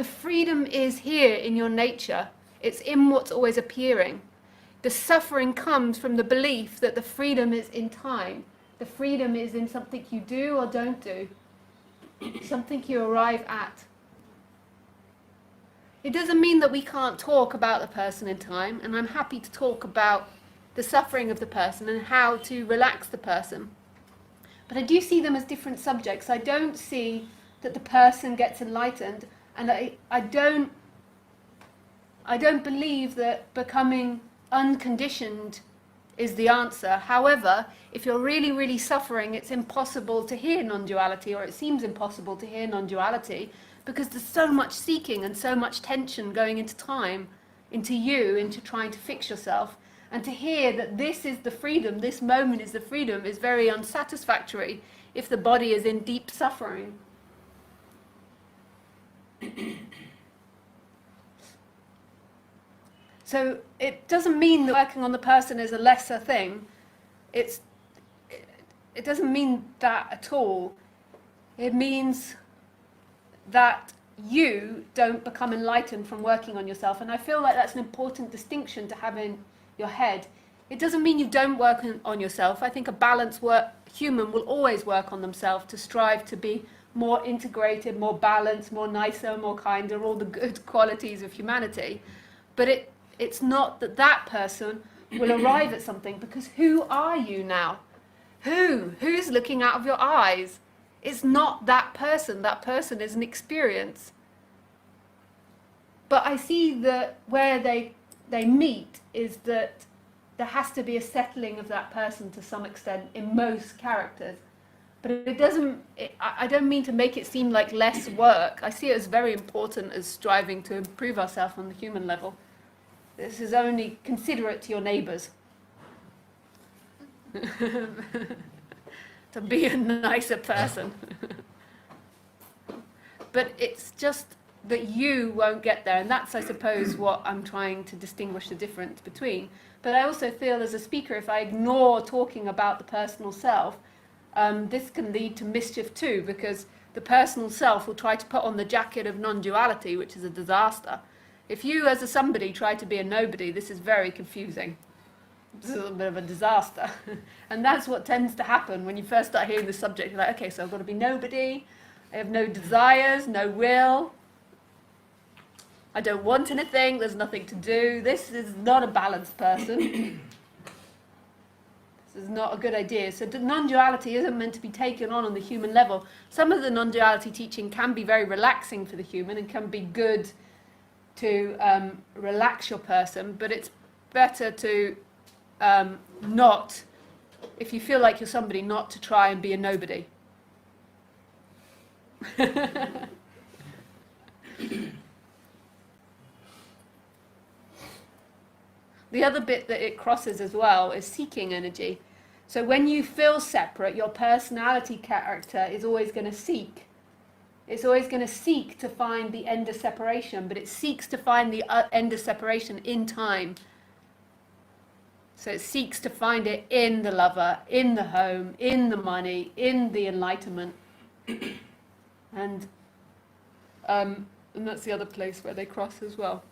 The freedom is here in your nature. It's in what's always appearing. The suffering comes from the belief that the freedom is in time. The freedom is in something you do or don't do, something you arrive at. It doesn't mean that we can't talk about the person in time, and I'm happy to talk about the suffering of the person and how to relax the person. But I do see them as different subjects. I don't see that the person gets enlightened, and I don't believe that becoming unconditioned is the answer. However, if you're really, really suffering, it's impossible to hear non-duality, or it seems impossible to hear non-duality, because there's so much seeking and so much tension going into time, into you, into trying to fix yourself. And to hear that this is the freedom, this moment is the freedom, is very unsatisfactory if the body is in deep suffering. So it doesn't mean that working on the person is a lesser thing. It doesn't mean that at all. It means that you don't become enlightened from working on yourself. And I feel like that's an important distinction to have in your head. It doesn't mean you don't work on yourself. I think a balanced human will always work on themselves to strive to be more integrated, more balanced, more nicer, more kinder, all the good qualities of humanity. But it's not that that person will arrive at something, because who are you now? Who's looking out of your eyes? It's not that person. That person is an experience. But I see that where they meet is that there has to be a settling of that person to some extent in most characters. But I don't mean to make it seem like less work. I see it as very important as striving to improve ourselves on the human level. This is only considerate to your neighbours. To be a nicer person. But it's just that you won't get there, and that's, I suppose, what I'm trying to distinguish the difference between. But I also feel as a speaker, if I ignore talking about the personal self, this can lead to mischief too, because the personal self will try to put on the jacket of non-duality, which is a disaster. If you as a somebody try to be a nobody, this is very confusing. This is a bit of a disaster. And that's what tends to happen when you first start hearing the subject. You're like, okay, so I've got to be nobody, I have no desires, no will, I don't want anything, there's nothing to do. This is not a balanced person. This is not a good idea. So non-duality isn't meant to be taken on the human level. Some of the non-duality teaching can be very relaxing for the human and can be good to relax your person, but it's better to not, if you feel like you're somebody, not to try and be a nobody. The other bit that it crosses as well is seeking energy. So when you feel separate, your personality character is always going to seek. It's always going to seek to find the end of separation, but it seeks to find the end of separation in time. So it seeks to find it in the lover, in the home, in the money, in the enlightenment. And that's the other place where they cross as well.